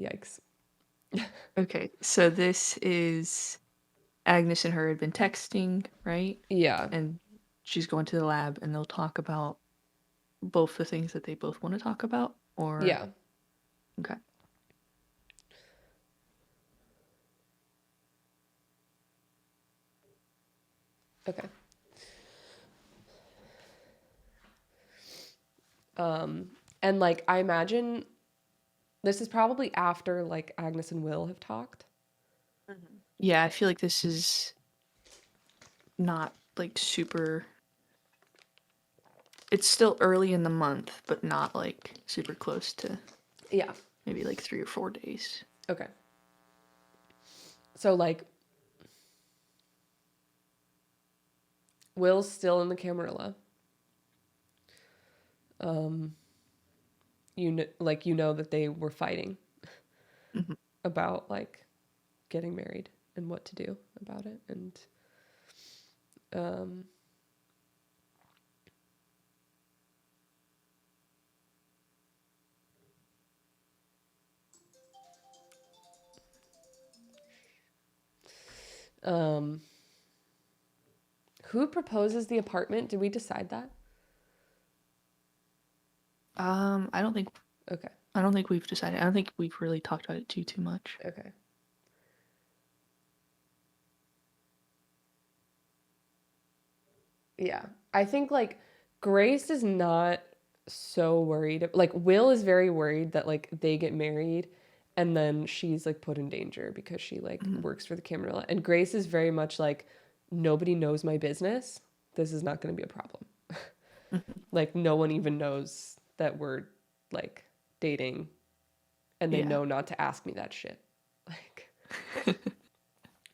Yikes. Okay, so this is Agnes and her had been texting, right? Yeah. And she's going to the lab and they'll talk about both the things that they both want to talk about, or Yeah. okay. Okay. And like I imagine this is probably after like Agnes and Will have talked. Yeah, I feel like this is not like super. It's still early in the month, but not like super close to Yeah. maybe like 3 or 4 days. Okay. So like Will's still in the Camarilla. You know that they were fighting Mhm. about like getting married and what to do about it, and um um who proposes the apartment? Did we decide that? I don't think Okay. we've decided. I don't think we've really talked about it too much. Okay. Yeah. I think like Grace is not so worried. Like Will is very worried that like they get married and then she's like put in danger because she like Mhm. works for the Camarilla. And Grace is very much like nobody knows my business. This is not going to be a problem. Mhm. Like no one even knows that we're like dating and they Yeah. know not to ask me that shit. Like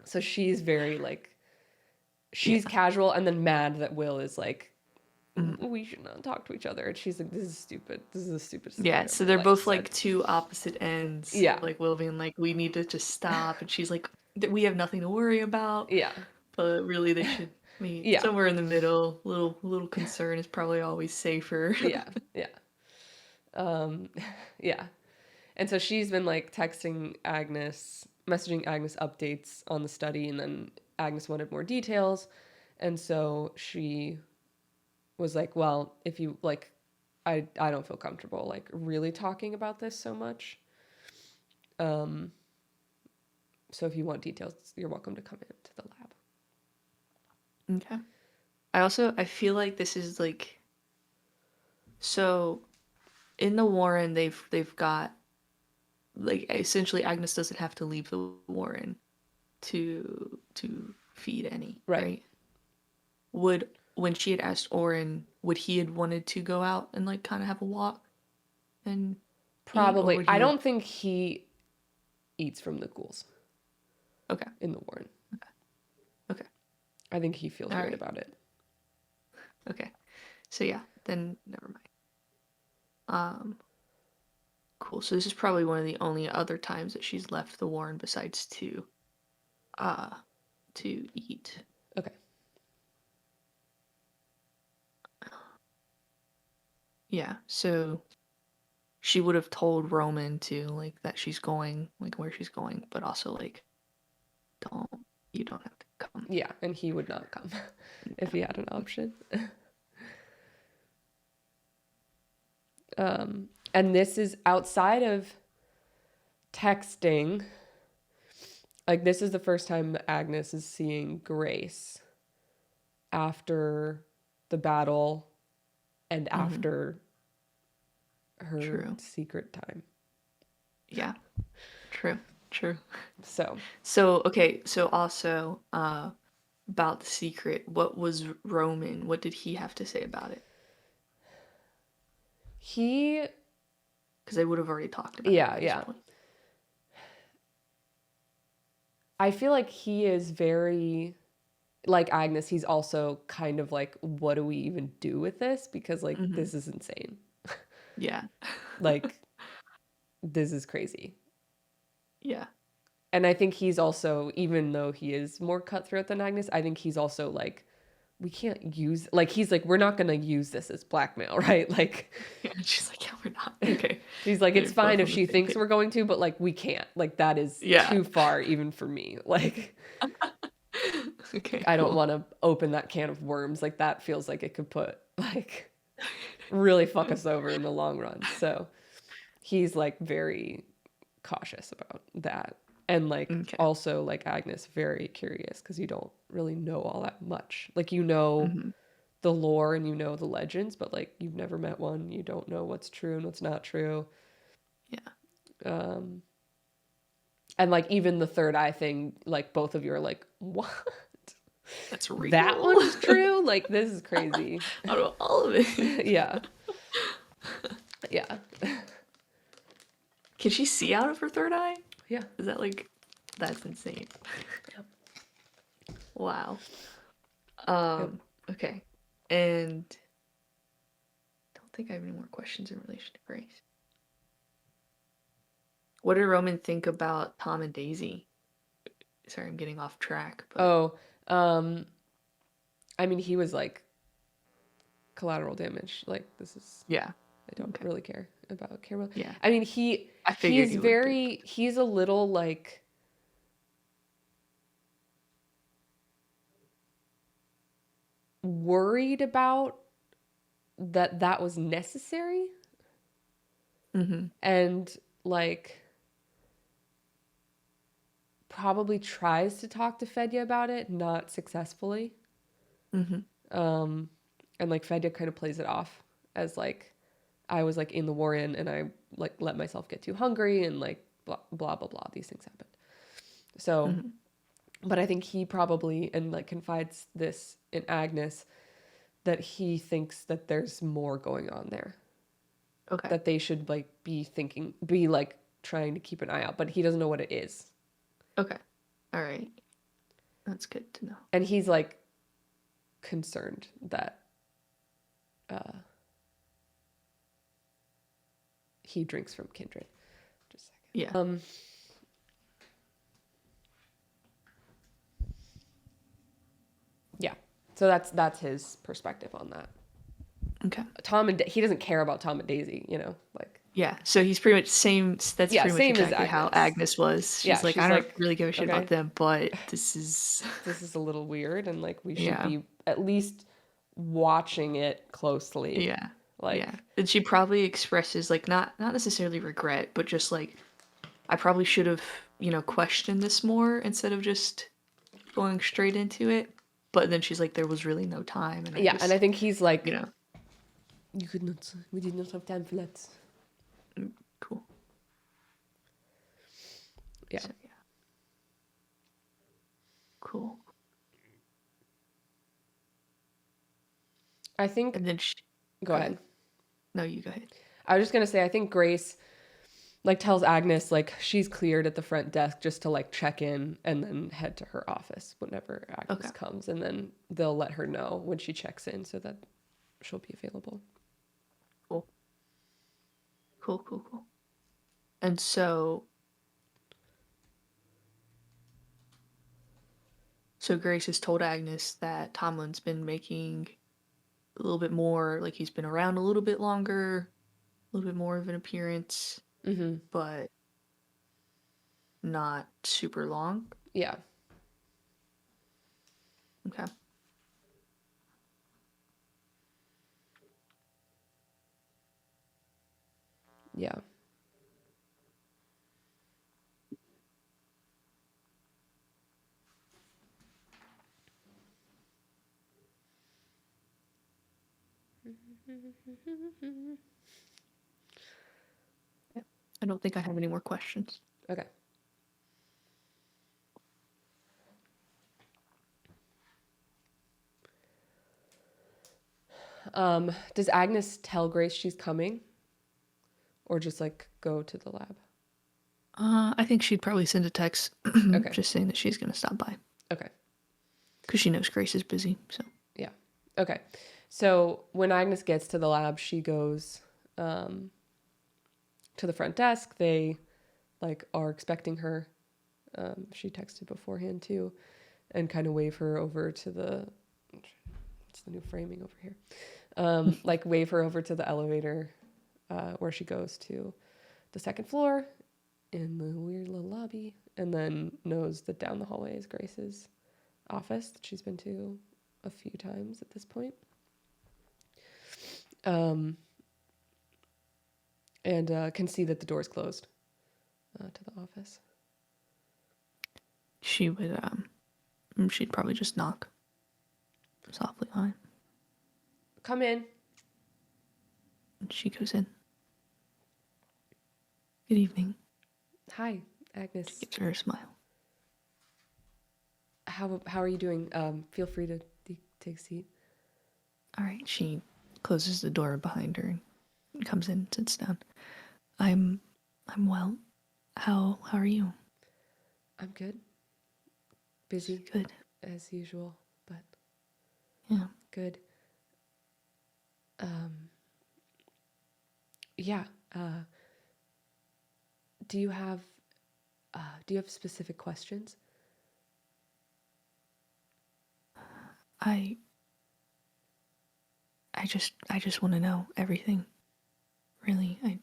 so she's very like she's Yeah. casual and then mad that Will is like Mhm. we should not talk to each other. And she's like, this is stupid. This is the stupidest thing Yeah, I've so ever they're like both said. like two opposite ends. Yeah. Like Will being like, we need to just stop, and she's like, we have nothing to worry about. Yeah. But really, they should meet Yeah. somewhere in the middle. Little concern is probably always safer. Yeah. Yeah. Um, yeah. And so she's been like texting Agnes, messaging Agnes updates on the study, and then Agnes wanted more details. And so she was like, well, if you like, I don't feel comfortable like really talking about this so much. Um, so if you want details, you're welcome to come into the lab. Okay. I feel like this is like, so in the Warren they've got like essentially Agnes doesn't have to leave the Warren to feed any, Right. right? Would when she had asked Oren, would he had wanted to go out and like kind of have a walk and eat, or Probably. would I he have? don't think he eats from the ghouls Okay, in the Warren. okay, I think he feels all weird right, about it. okay. So yeah, then never mind. Um, cool. So this is probably one of the only other times that she's left the Warren besides uh, to eat. Okay. Yeah. So she would have told Roman to like that she's going, like where she's going, but also like don't you don't have to come. Yeah, and he would not come if he had an option. And this is outside of texting. Like this is the first time Agnes is seeing Grace after the battle and Mm-hmm. after her True. secret time. Yeah. True. True. So So okay. So also about the secret. What was Roman? What did he have to say about it? he, Because they would have already talked about it yeah, at this yeah. point. I feel like he is very like Agnes, he's also kind of like, what do we even do with this? Because like Mm-hmm. this is insane. Yeah. Like this is crazy. Yeah. And I think he's also, even though he is more cutthroat than Agnes, I think he's also like, we can't use like he's like, we're not gonna use this as blackmail, right? Like Yeah. And she's like, yeah, we're not. Okay. She's like, it's They're fine both if on the she same thinks page. we're going to, but like we can't. Like that is Yeah. too far even for me. Like Okay, I don't cool. want to open that can of worms. Like that feels like it could put like really fuck us over in the long run. So he's like very cautious about that. And like Okay. also like Agnes very curious because you don't really know all that much. Like you know Hmm. the lore and you know the legends, but like you've never met one. You don't know what's true and what's not true. Yeah. Um and like even the third eye thing, like both of you are like, what? That's That real. one's true? Like this is crazy. Out of all of it. Yeah. Yeah. Can she see out of her third eye? Yeah. Is that like that's insane. Yep. Wow. Yep. Okay. And I don't think I have any more questions in relation to Grace. What did Roman think about Tom and Daisy? Sorry, I'm getting off track, but Oh, um, I mean, he was like collateral damage. Like this is, yeah. I don't Okay. really care about Caramel. Yeah. I mean, I figured you would be. he's a little like worried about that was necessary Mm-hmm. and like probably tries to talk to Fedya about it, not successfully. Mm-hmm. Um, and like Fedya kind of plays it off as like I was like in the Warren and I like let myself get too hungry and like blah blah blah blah. These things happen. So, Mm-hmm. but I think he probably and like confides this in Agnes that he thinks that there's more going on there. Okay. That they should like be like trying to keep an eye out, but he doesn't know what it is. Okay. All right. That's good to know. And he's like concerned that he drinks from Kindred. Just a second. Yeah. Yeah. So that's his perspective on that. Okay. He doesn't care about Tom and Daisy, you know, like Yeah. So he's pretty much same. That's yeah, pretty much same as exactly how Agnes. Agnes was. Yeah, She's like, she's I don't like, really give a shit okay, about them, but this is. this is a little weird, and like we should Yeah. be at least watching it closely. Yeah. Like, Yeah. And she probably expresses like not necessarily regret, but just like I probably should have, questioned this more instead of just going straight into it. But then she's like, there was really no time, and I yeah, and I just, think he's like, you know, you could not, we did not have time for that. cool. Yeah. So, yeah. Cool. I think. And then she, Go ahead. No, you go ahead. I was just gonna say, I think Grace like tells Agnes like she's cleared at the front desk just to like check in and then head to her office whenever Agnes comes, and then they'll let her know when she checks in so that she'll be available. Cool. Cool. And so Grace has told Agnes that Tomlin's been making a little bit more, like he's been around a little bit longer, a little bit more of an appearance, but not super long. Yeah. Okay. Yeah. Yeah. I don't think I have any more questions. Okay. Does Agnes tell Grace she's coming? Or just like go to the lab? I think she'd probably send a text Okay. just saying that she's going to stop by. Okay. Because she knows Grace is busy, so. Yeah. Okay. So when Agnes gets to the lab, she goes to the front desk. They like are expecting her. She texted beforehand too, and kind of wave her over to the. What's the new framing over here? Like wave her over to the elevator, where she goes to the second floor in the weird little lobby, and then knows that down the hallway is Grace's office that she's been to a few times at this point. And can see that the door's closed to the office. She would, she'd probably just knock softly on it. Come in. And she goes in. Good evening. Hi, Agnes. Gives her a smile. How are you doing? Feel free to take a seat. All right. She closes the door behind her and comes in, sits down. I'm well. How are you? I'm good. Busy. Good. As usual, but yeah, good. Yeah. Do you have specific questions? I just want to know everything. Really, I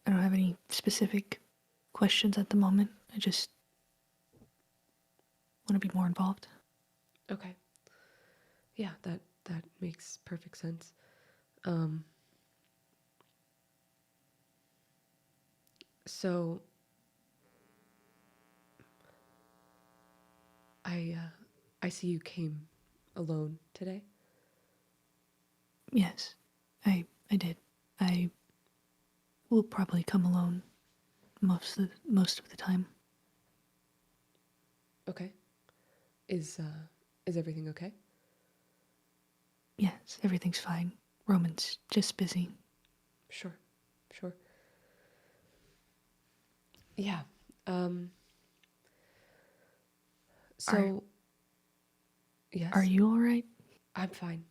don't have any specific questions at the moment. I just want to be more involved. Okay. Yeah, that makes perfect sense. So I see you came alone today. Yes, I did. I will probably come alone most of the time. Okay. Is everything okay? Yes, everything's fine. Roman's just busy. Sure. Yeah. So yes. Are you all right? I'm fine.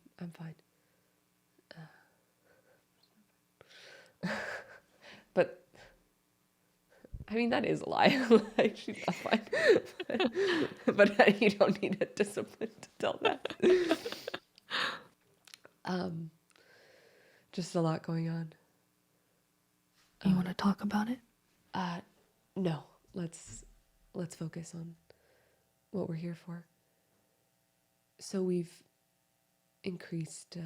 But I mean, that is a lie. Like, she's not fine. but you don't need a discipline to tell that. Just a lot going on. You want to talk about it? No. Let's focus on what we're here for. So we've increased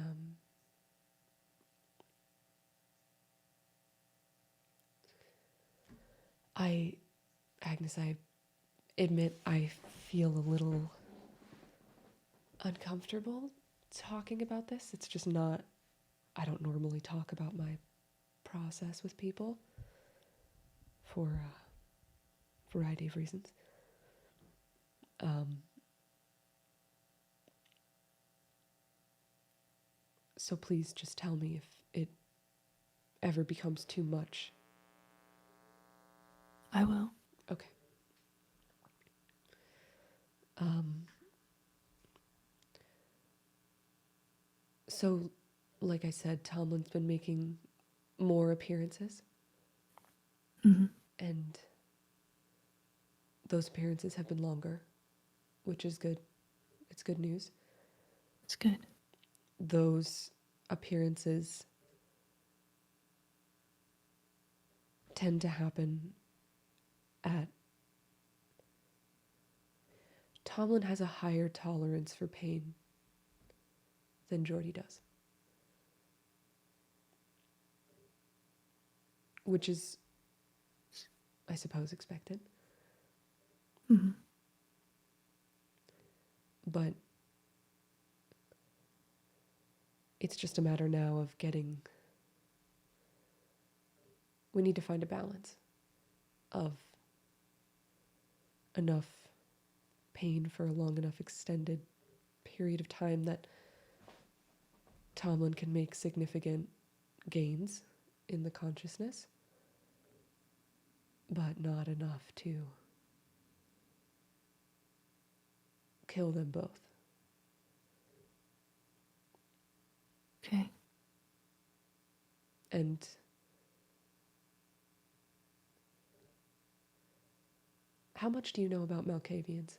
Agnes, I admit I feel a little uncomfortable talking about this. It's just not, I don't normally talk about my process with people for a variety of reasons. So please just tell me if it ever becomes too much. I will. Okay. So, like I said, Tomlin's been making more appearances. Mm-hmm. And those appearances have been longer, which is good. It's good news. It's good. Those appearances tend to happen at... Tomlin has a higher tolerance for pain than Jordy does. Which is, I suppose, expected. Mm-hmm. But it's just a matter now of getting... We need to find a balance of enough pain for a long enough extended period of time that Tomlin can make significant gains in the consciousness, but not enough to kill them both. Okay. And how much do you know about Malkavians?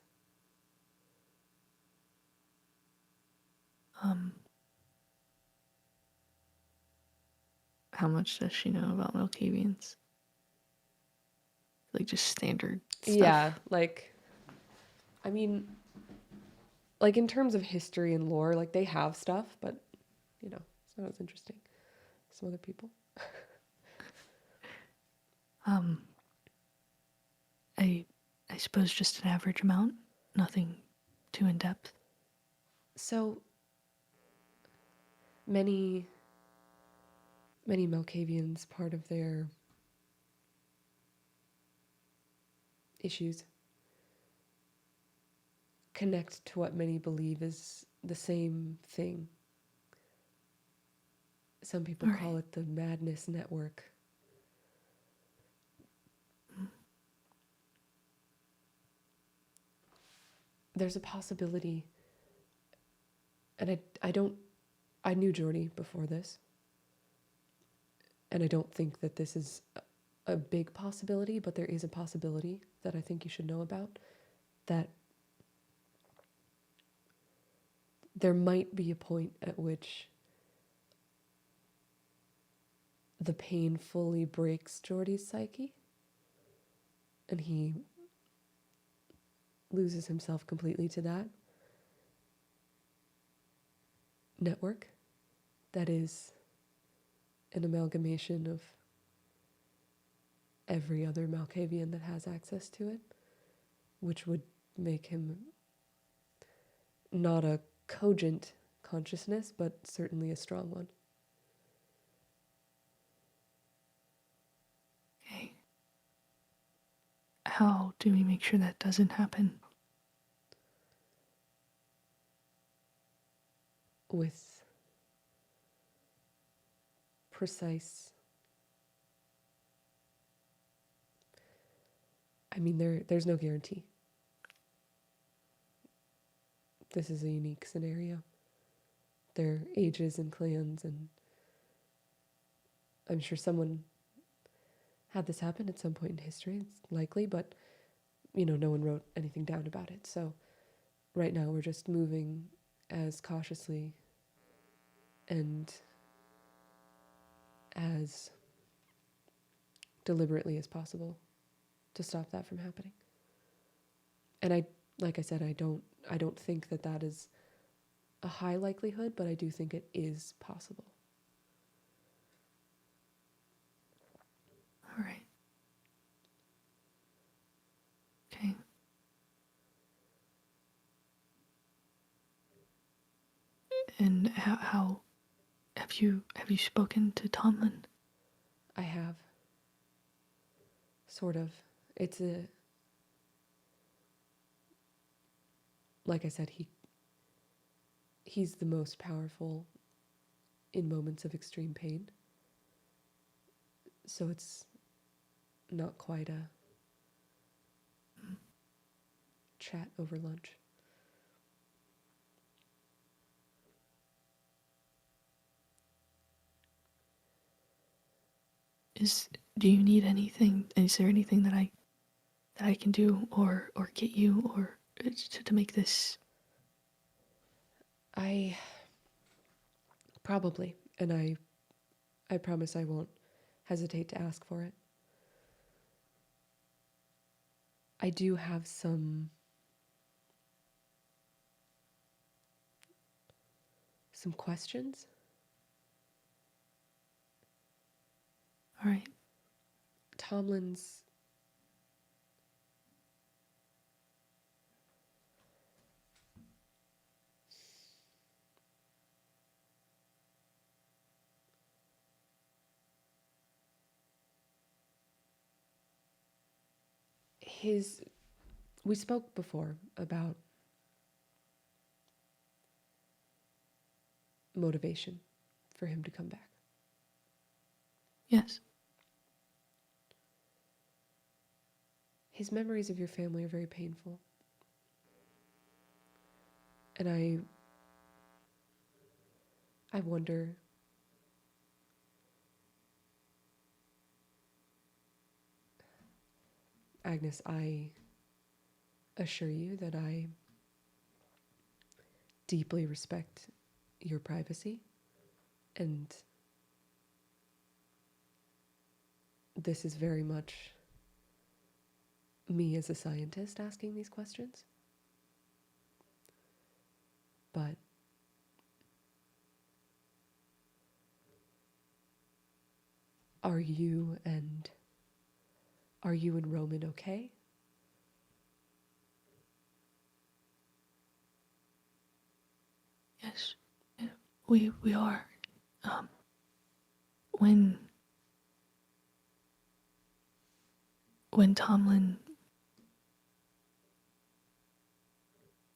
How much does she know about Malkavians? Like just standard Yeah, stuff. like, I mean, like in terms of history and lore, like they have stuff, but it's not as interesting as some other people. Um, I I suppose just an average amount. Nothing too in depth. So many, many Malkavians, part of their issues connect to what many believe is the same thing. Some people All call right. it the madness network. There's a possibility, and I knew Jordy before this, and I don't think that this is a big possibility, but there is a possibility that I think you should know about, that there might be a point at which the pain fully breaks Jordy's psyche, and he loses himself completely to that network that is an amalgamation of every other Malkavian that has access to it, which would make him not a cogent consciousness, but certainly a strong one. Okay. How do we make sure that doesn't happen? With precise, I mean, there's no guarantee. This is a unique scenario. There are ages and clans, and I'm sure someone had this happen at some point in history. It's likely, but no one wrote anything down about it. So right now we're just moving as cautiously and as deliberately as possible to stop that from happening. And like I said, I don't think that that is a high likelihood, but I do think it is possible. All right. Okay. And how have you spoken to Tomlin? I have, sort of. It's a, like I said, he's the most powerful in moments of extreme pain. So it's not quite a chat over lunch. Is do you need anything? Is there anything that I can do or get you or to make this? I probably, and I promise I won't hesitate to ask for it. I do have some questions. All right. Tomlin's his we spoke before about motivation for him to come back. Yes. His memories of your family are very painful. And I wonder, Agnes, I assure you that I deeply respect your privacy, and this is very much me as a scientist asking these questions. But are you and Roman okay? Yes, we are. Um, when Tomlin,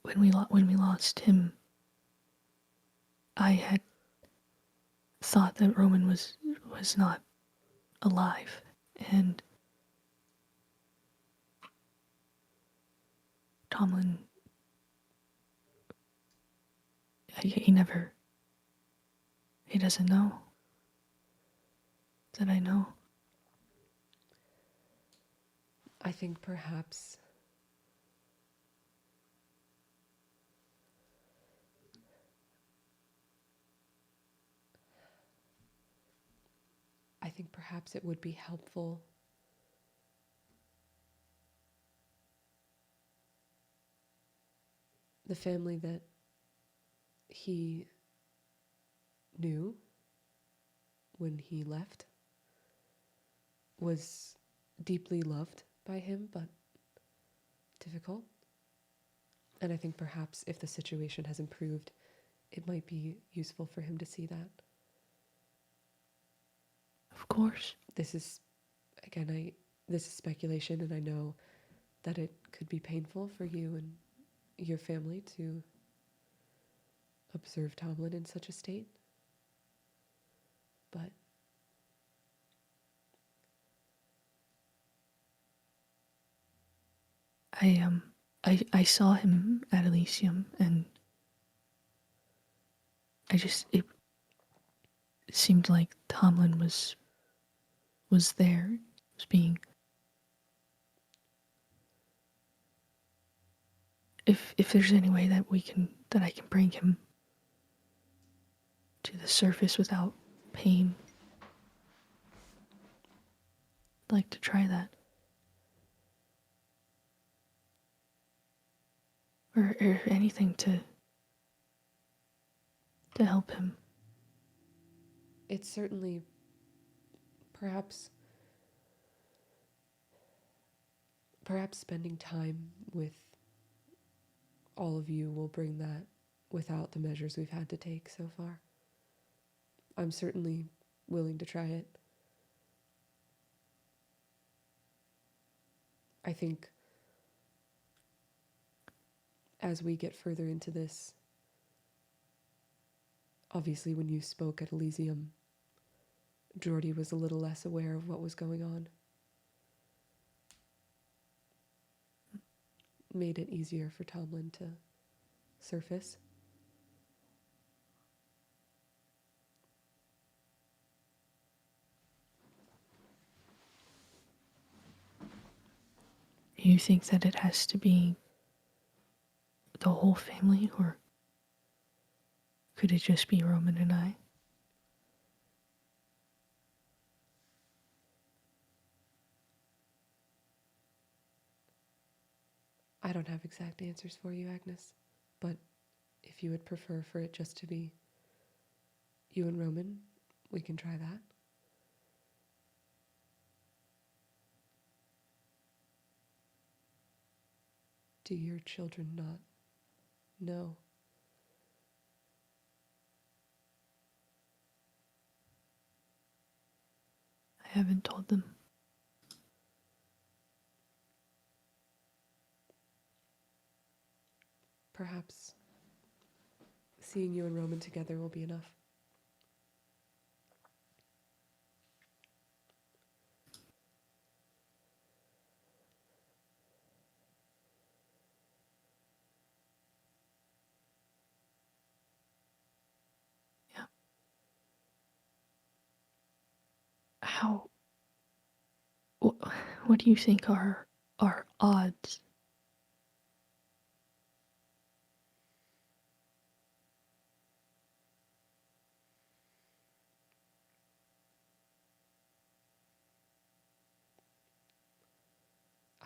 when we lost him, I had thought that Roman was not alive, and Tomlin, he never, he doesn't know that I know. I think perhaps it would be helpful the family that he knew when he left was deeply loved by him, but difficult. And I think perhaps if the situation has improved, it might be useful for him to see that. Of course. This is, again, this is speculation, and I know that it could be painful for you and your family to observe Tomlin in such a state. But I saw him at Elysium, and it seemed like Tomlin was there, was being. If there's any way that I can bring him to the surface without pain, I'd like to try that. Or anything to help him. it's certainly perhaps spending time with all of you will bring that without the measures we've had to take so far. I'm certainly willing to try it. I think as we get further into this, obviously when you spoke at Elysium, Jordy was a little less aware of what was going on. Made it easier for Tomlin to surface. Do you think that it has to be the whole family, or could it just be Roman and I? I don't have exact answers for you, Agnes, but if you would prefer for it just to be you and Roman, we can try that. Do your children not know? I haven't told them. Perhaps seeing you and Roman together will be enough. Yeah. How? What do you think are odds?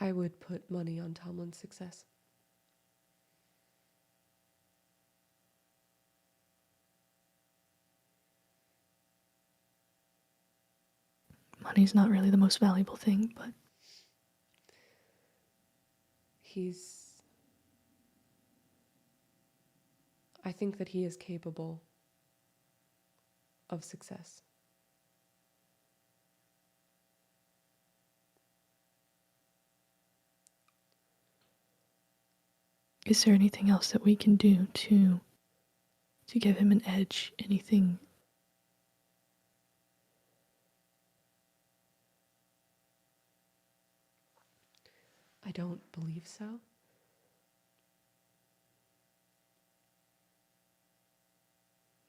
I would put money on Tomlin's success. Money's not really the most valuable thing, but I think that he is capable of success. is there anything else that we can do to give him an edge? Anything? I don't believe so.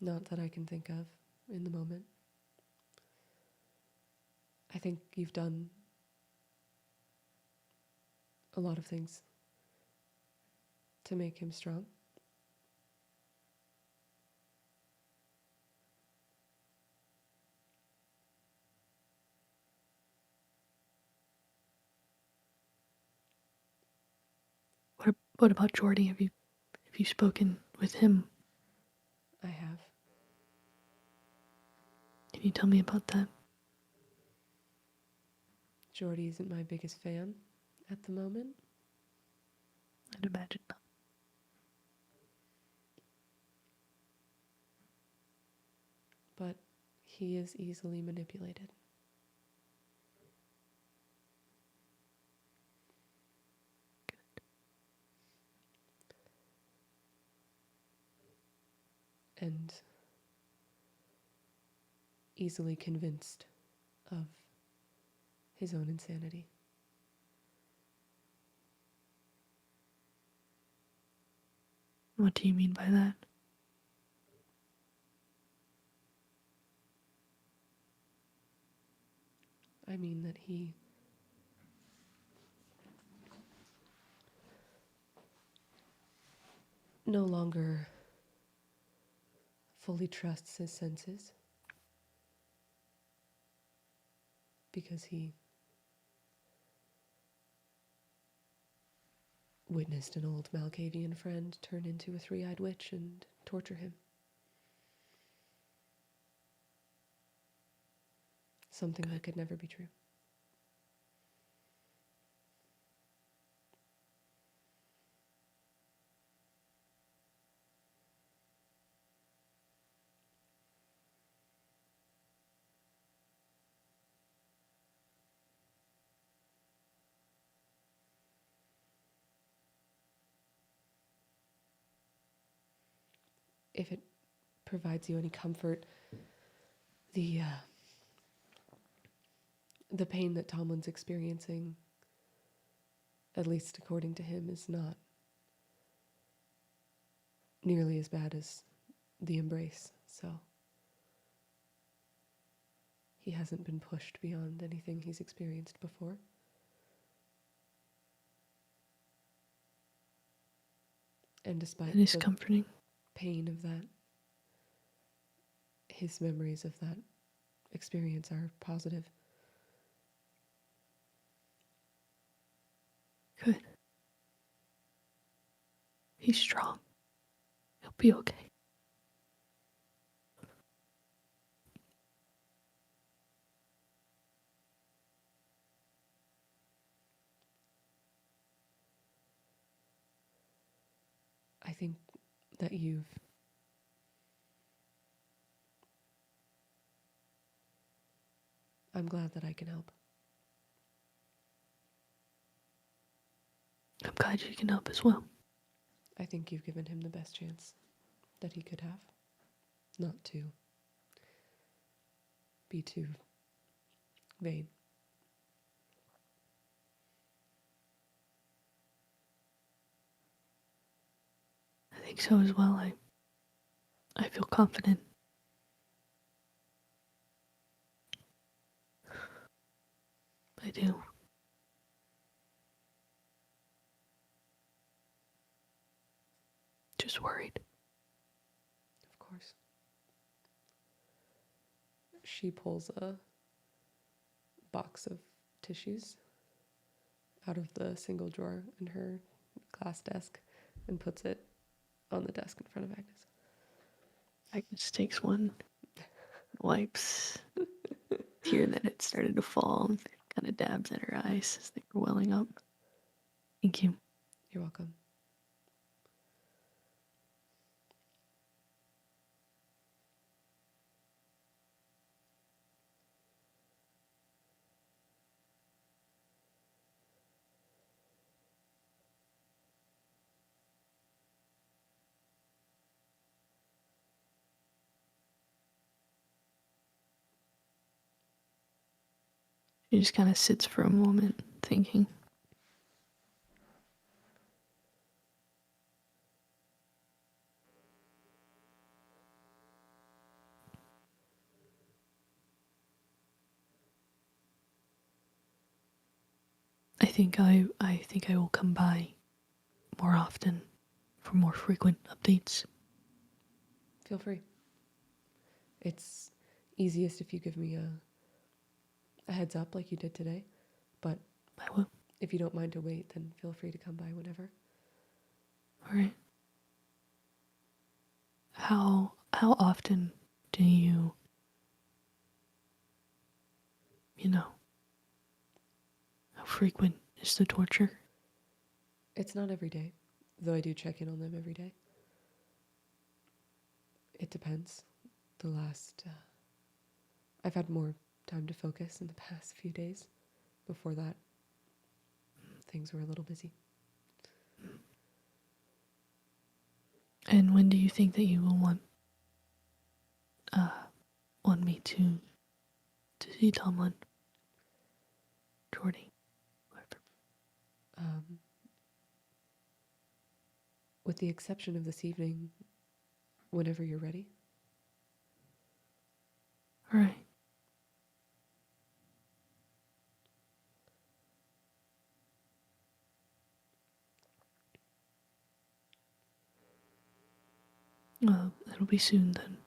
Not that I can think of in the moment. I think you've done a lot of things to make him strong. What about Jordy? Have you spoken with him? I have. Can you tell me about that? Jordy isn't my biggest fan at the moment. I'd imagine not. But he is easily manipulated. And easily convinced of his own insanity. What do you mean by that? I mean that he no longer fully trusts his senses because he witnessed an old Malkavian friend turn into a three-eyed witch and torture him. Something that could never be true. If it provides you any comfort, the pain that Tomlin's experiencing, at least according to him, is not nearly as bad as the embrace. So he hasn't been pushed beyond anything he's experienced before. And despite It is the comforting. pain of that, his memories of that experience are positive. Good. He's strong. He'll be okay. I think that I'm glad that I can help. I'm glad you can help as well. I think you've given him the best chance that he could have. Not to be too vain. I think so as well. I feel confident. I do. Just worried. Of course. She pulls a box of tissues out of the single drawer in her class desk and puts it on the desk in front of Agnes. Agnes takes one, wipes tear that had started to fall, and kind of dabs at her eyes as they were welling up. Thank you. You're welcome. She just kind of sits for a moment, thinking. I think I will come by more often for more frequent updates. Feel free. It's easiest if you give me a heads up like you did today, but I will. if you don't mind to wait, then feel free to come by whenever. All right. How often do you how frequent is the torture? It's not every day, though I do check in on them every day. It depends. I've had more time to focus in the past few days. Before that, things were a little busy. And when do you think that you will want me to see Tomlin? Jordy? Whatever. Um, with the exception of this evening, whenever you're ready. All right. Well, it'll be soon then.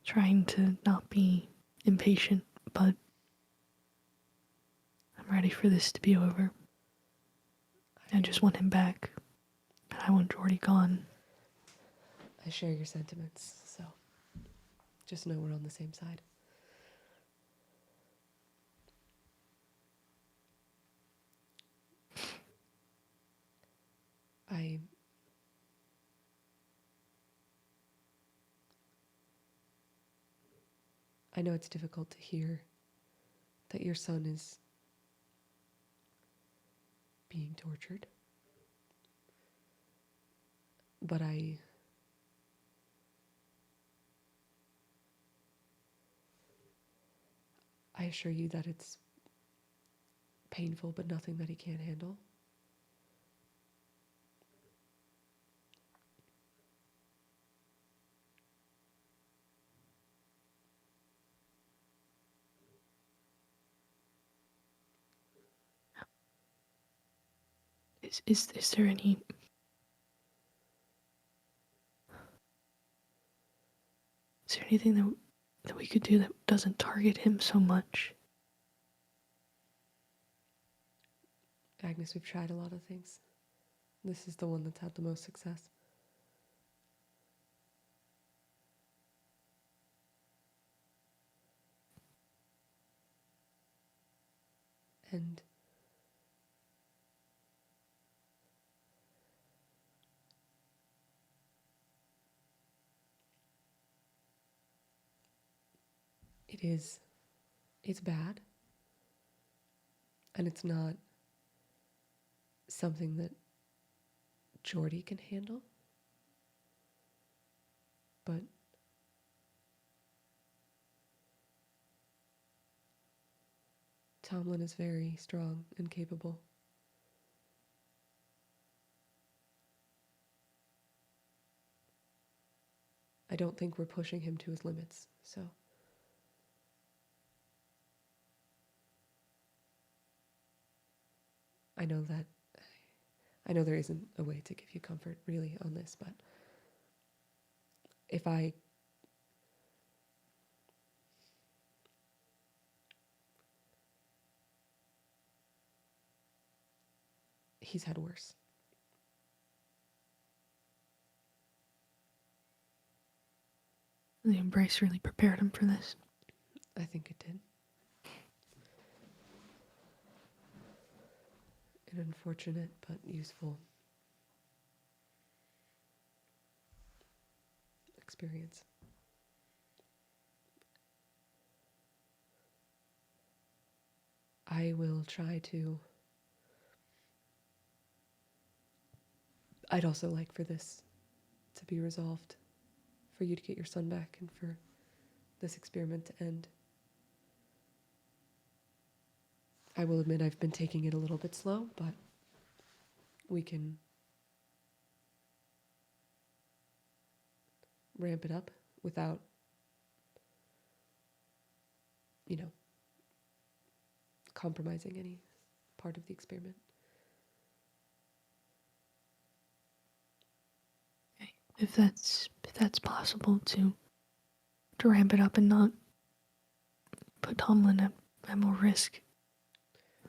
Trying to not be impatient, but I'm ready for this to be over. I just want him back. And I want Jordy gone. I share your sentiments, so just know we're on the same side. I know it's difficult to hear that your son is being tortured, but I assure you that it's painful, but nothing that he can't handle. Is there any... Is there anything that we could do that doesn't target him so much? Agnes, we've tried a lot of things. This is the one that's had the most success. And it's bad. And it's not something that Jordy can handle. But Tomlin is very strong and capable. I don't think we're pushing him to his limits, so I know there isn't a way to give you comfort really on this, but if I he's had worse. The embrace really prepared him for this. I think it did. An unfortunate but useful experience. I will try to. I'd also like for this to be resolved, for you to get your son back, and for this experiment to end. I will admit I've been taking it a little bit slow, but we can ramp it up without, compromising any part of the experiment. Okay. If that's possible to ramp it up and not put Tomlin at more risk,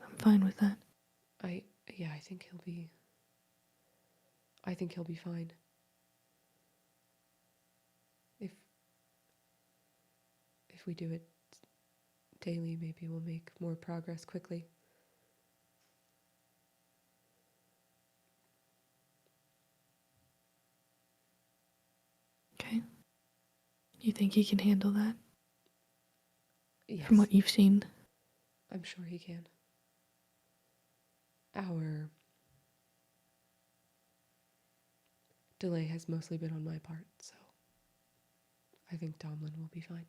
I'm fine with that. I think he'll be fine. If we do it daily, maybe we'll make more progress quickly. Okay. You think he can handle that? Yes. From what you've seen? I'm sure he can. Our delay has mostly been on my part, so I think Tomlin will be fine.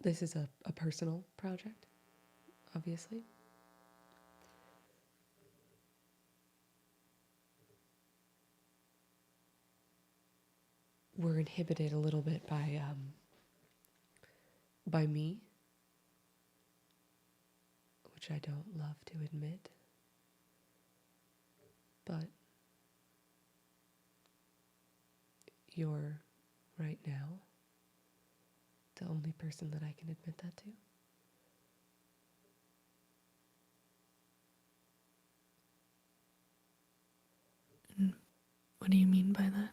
This is a personal project, obviously. We're inhibited a little bit by me, which I don't love to admit, but you're right now the only person that I can admit that to. What do you mean by that?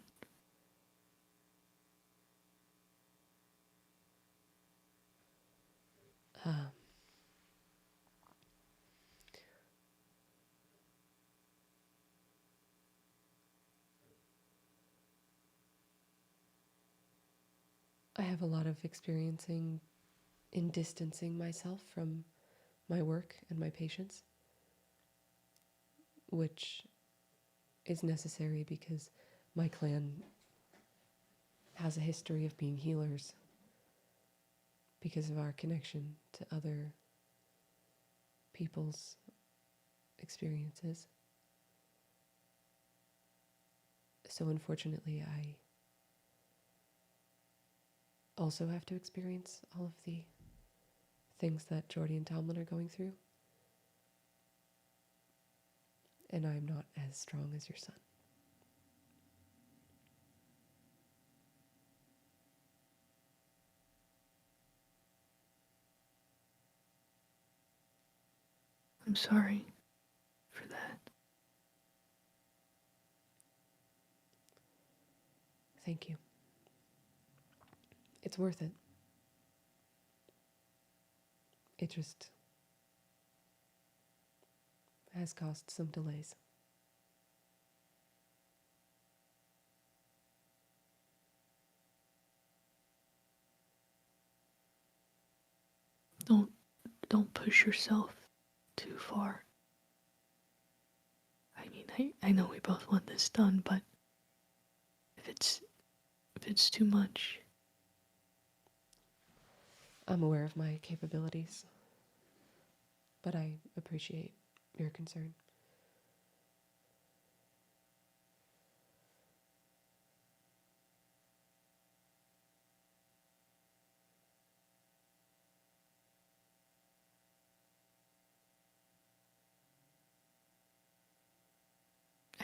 I have a lot of experiencing in distancing myself from my work and my patients, which is necessary because my clan has a history of being healers because of our connection to other people's experiences. So unfortunately, I also have to experience all of the things that Jordy and Tomlin are going through. And I'm not as strong as your son. I'm sorry for that. Thank you. It's worth it. It just has caused some delays. Don't push yourself too far. I mean, I know we both want this done, but if it's too much. I'm aware of my capabilities, but I appreciate your concern.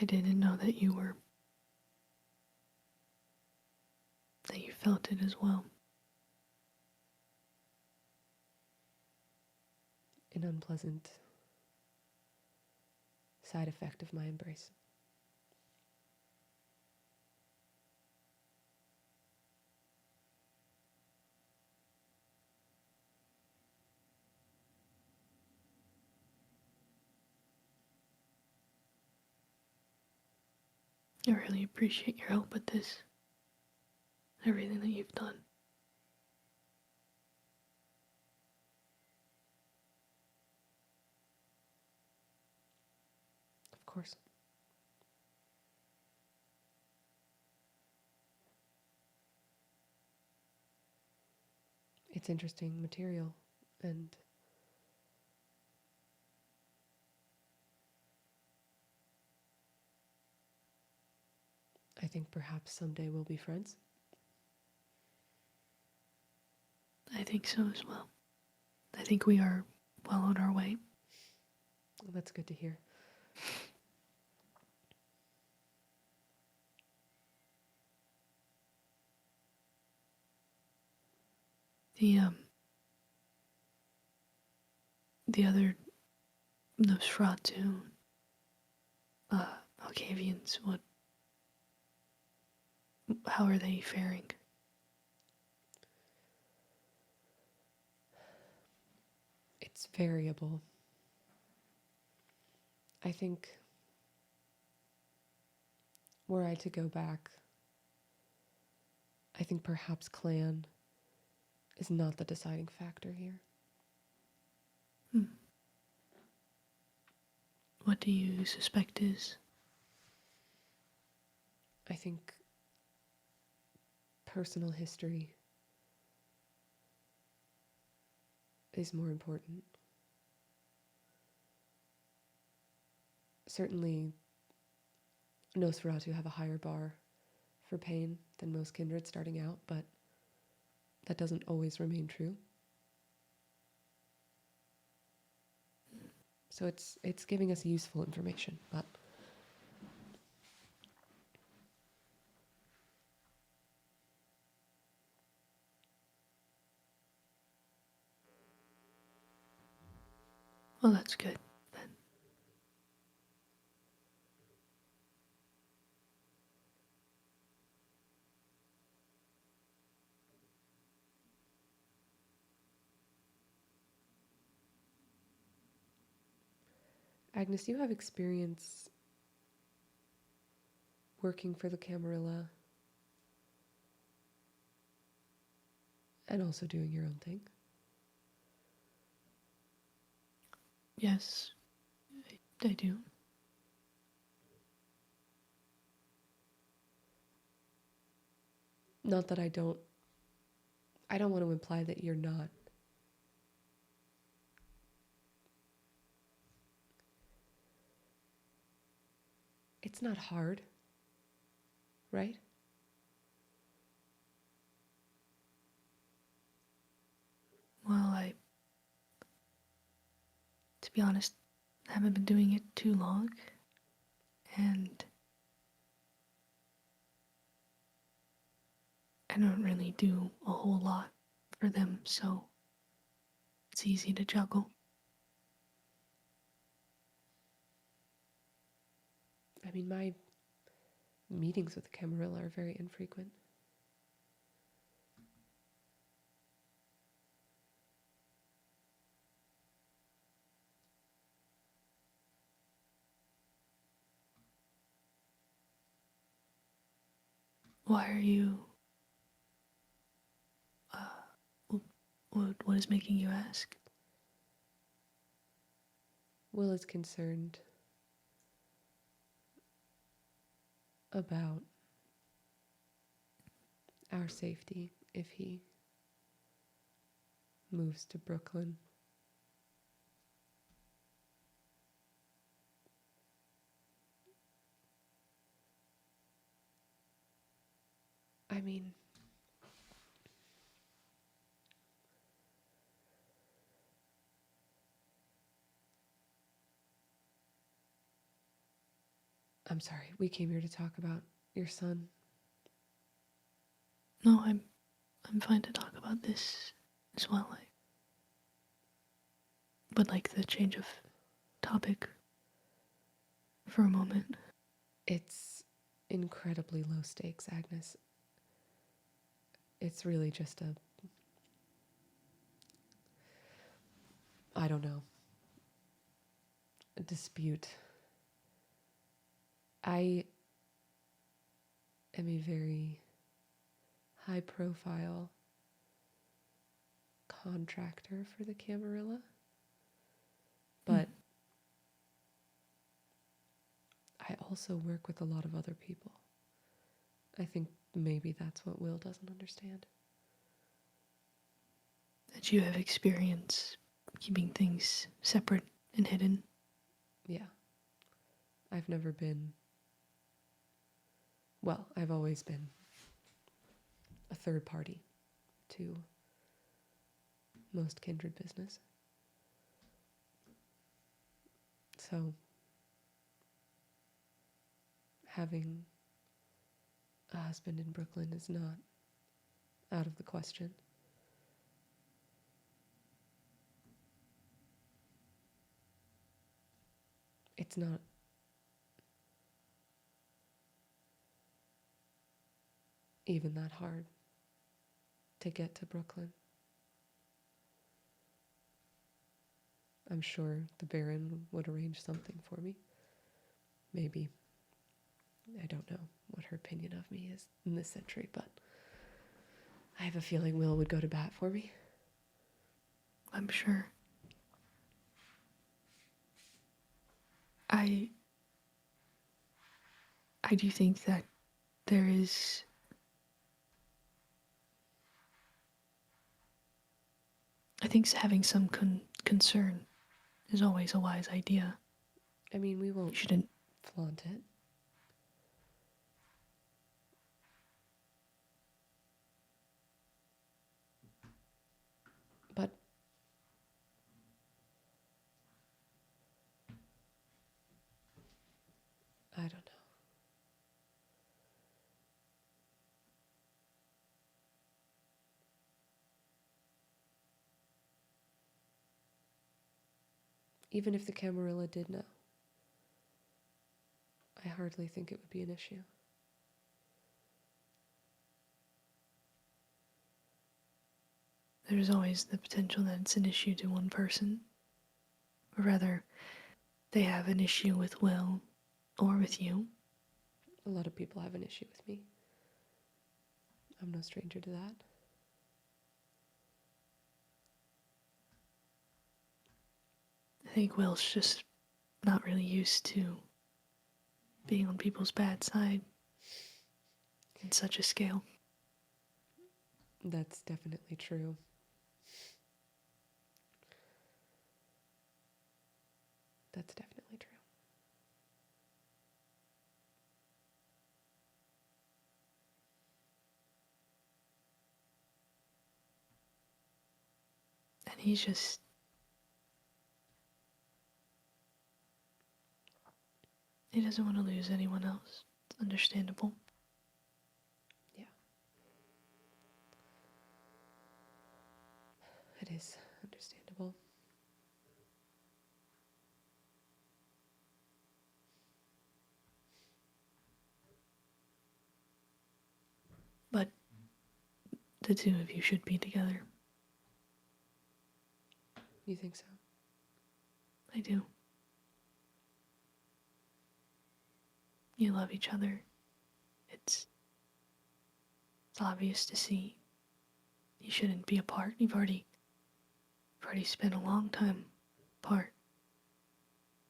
I didn't know that you felt it as well. An unpleasant side effect of my embrace. I really appreciate your help with this. Everything that you've done. Of course. It's interesting material, and I think perhaps someday we'll be friends. I think so as well. I think we are well on our way. Well, that's good to hear. The the other Nosferatu Alcavians, how are they faring? It's variable. I think were I to go back, I think perhaps clan is not the deciding factor here. What do you suspect is? I think personal history is more important. Certainly, Nosferatu have a higher bar for pain than most kindred starting out, but that doesn't always remain true. So it's giving us useful information, but Well, that's good then. Agnes, you have experience working for the Camarilla and also doing your own thing. Yes, I do. Not that I don't want to imply that you're not. It's not hard, right? Well, to be honest, haven't been doing it too long, and I don't really do a whole lot for them, so it's easy to juggle. I mean, my meetings with the Camarilla are very infrequent. Why are you, what is making you ask? Will is concerned about our safety if he moves to Brooklyn. I mean, I'm sorry, we came here to talk about your son. No, I'm fine to talk about this as well. I would like the change of topic for a moment. It's incredibly low stakes, Agnes. It's really just I don't know, a dispute. I am a very high profile contractor for the Camarilla, but I also work with a lot of other people. I think maybe that's what Will doesn't understand. That you have experience keeping things separate and hidden. Yeah. I've never been. Well, I've always been a third party to most kindred business. So, having a husband in Brooklyn is not out of the question. It's not even that hard to get to Brooklyn. I'm sure the Baron would arrange something for me. Maybe. I don't know what her opinion of me is in this century, but I have a feeling Will would go to bat for me. I'm sure. I do think that there is I think having some concern is always a wise idea. I mean, we You won't shouldn't flaunt it. But I don't know. Even if the Camarilla did know, I hardly think it would be an issue. there's always the potential that it's an issue to one person. Or rather, they have an issue with Will or with you. A lot of people have an issue with me. I'm no stranger to that. I think Will's just not really used to being on people's bad side in such a scale. That's definitely true. That's definitely true. And he's just he doesn't want to lose anyone else. It's understandable. Yeah. It is understandable. But the two of you should be together. You think so? I do. You love each other. It's obvious to see. You shouldn't be apart. You've already spent a long time apart.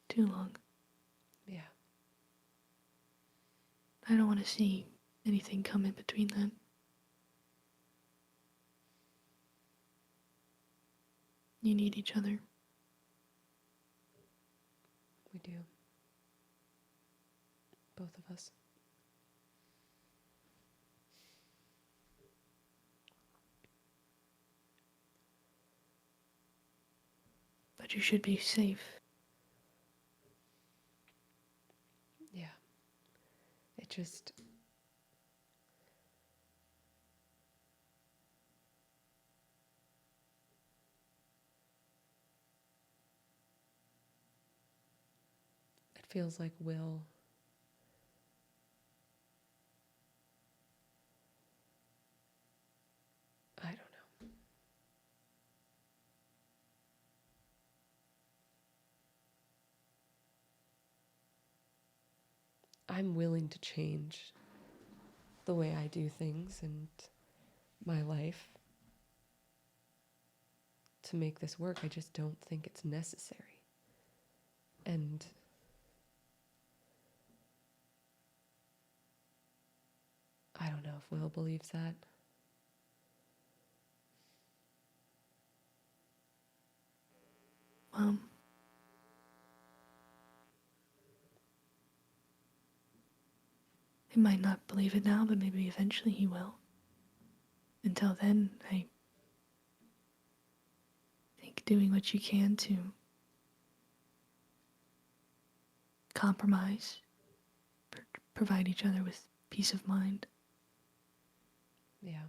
Too long. Yeah. I don't want to see anything come in between them. You need each other. We do. Both of us. But you should be safe. Yeah. It just. It feels like Will. I don't know. I'm willing to change the way I do things and my life to make this work. I just don't think it's necessary. And I don't know if Will believes that. Well, he might not believe it now, but maybe eventually he will. Until then, I think doing what you can to compromise, provide each other with peace of mind. Yeah.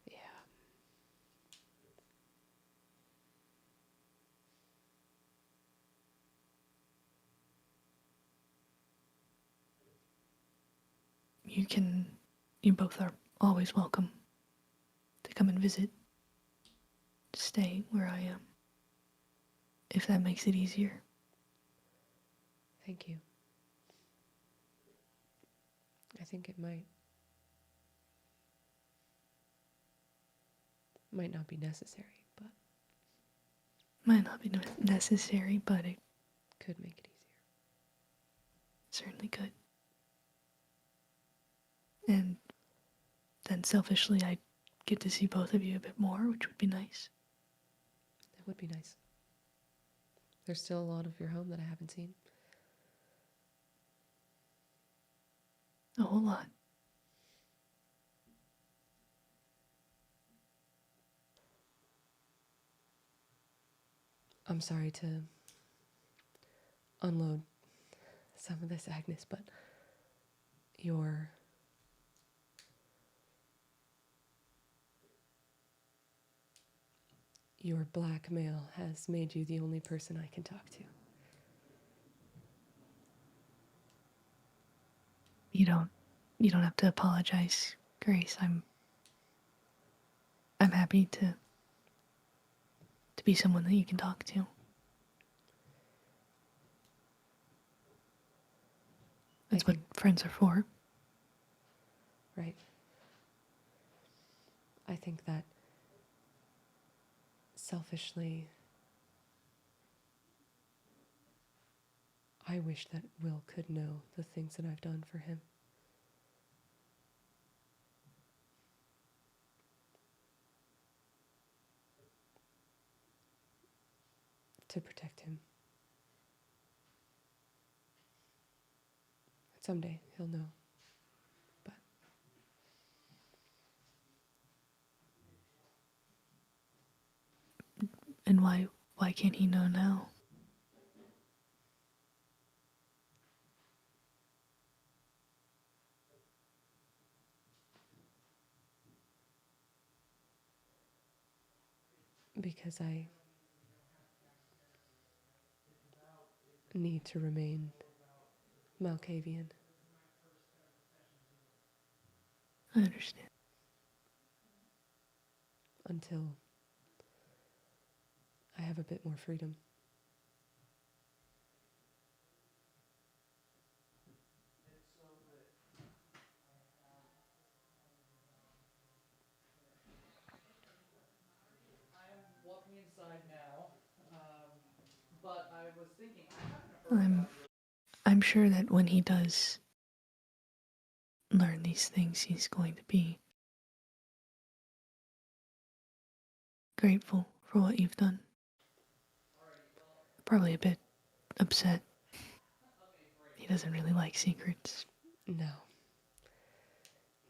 Yeah. You both are always welcome to come and visit, stay where I am, if that makes it easier. Thank you. I think it might not be necessary, but Might not be necessary, but it could make it easier. certainly could. And then selfishly, I'd get to see both of you a bit more, which would be nice. It would be nice. There's still a lot of your home that I haven't seen. A whole lot. I'm sorry to unload some of this, Agnes, but your your blackmail has made you the only person I can talk to. You don't you don't have to apologize, Grace. I'm happy to be someone that you can talk to. I That's what think, friends are for. right? I think that selfishly, I wish that Will could know the things that I've done for him. To protect him. Someday he'll know. But And why can't he know now? because I need to remain Malkavian I understand. until I have a bit more freedom. Walking inside now, but I was thinking I haven't heard I'm about your. I'm sure that when he does learn these things, he's going to be grateful for what you've done. Probably a bit upset. He doesn't really like secrets. No.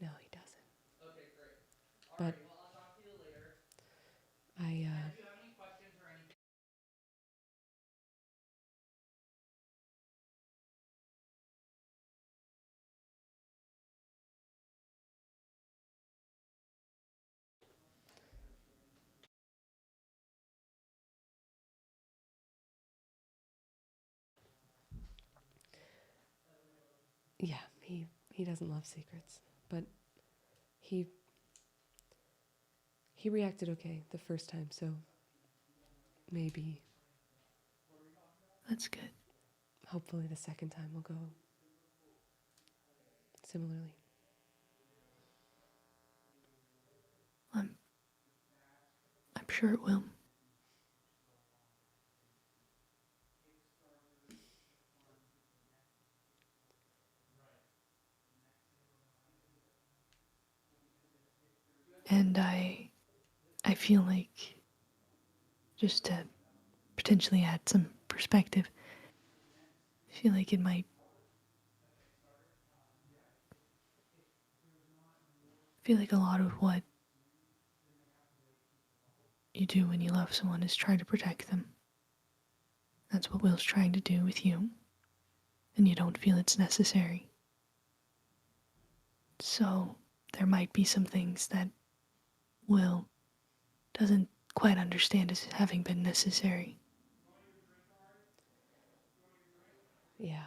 No, he doesn't. Okay, great. But Alright, well, I'll talk to you later. I, If you have any questions or anything, yeah, he doesn't love secrets, but he reacted okay the first time, so maybe, That's good. hopefully the second time will go similarly. I'm sure it will. And I feel like, just to potentially add some perspective, I feel like it might feel like a lot of what you do when you love someone is try to protect them. That's what Will's trying to do with you, and you don't feel it's necessary. So there might be some things that Will doesn't quite understand as having been necessary. Yeah,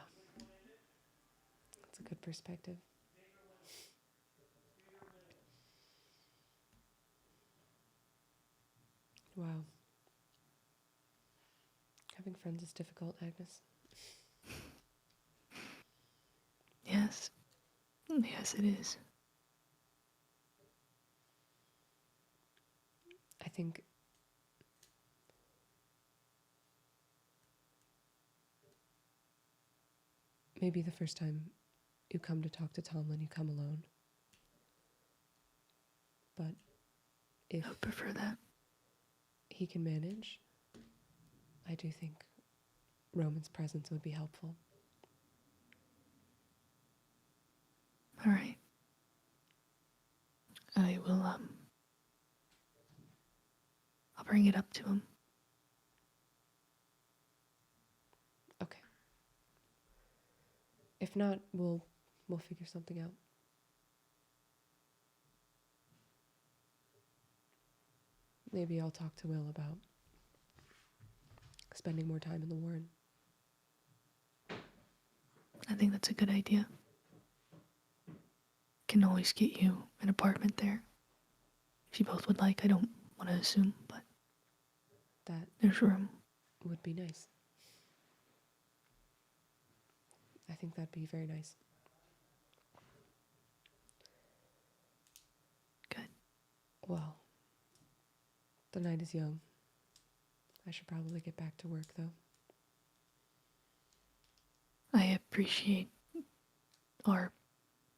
that's a good perspective. Wow. Having friends is difficult, Agnes. Yes. Yes, it is. I think maybe the first time you come to talk to Tomlin, you come alone. But if I would prefer that. he can manage, I do think Roman's presence would be helpful. All right. I will, I'll bring it up to him. Okay. If not, we'll figure something out. Maybe I'll talk to Will about spending more time in the Warren. I think that's a good idea. Can always get you an apartment there. If you both would like, I don't want to assume, but That there's room. would be nice. I think that'd be very nice. Good. Well, the night is young. I should probably get back to work, though. I appreciate our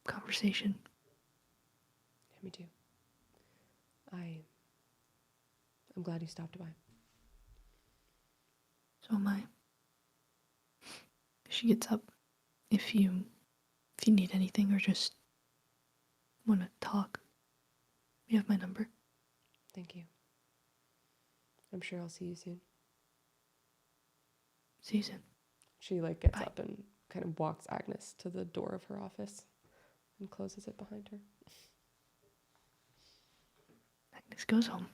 conversation. Yeah, me too. I'm glad you stopped by. So am I. She gets up. If you need anything or just want to talk, you have my number. Thank you. I'm sure I'll see you soon. See you soon. She gets Bye. up and kind of walks Agnes to the door of her office and closes it behind her. Agnes goes home.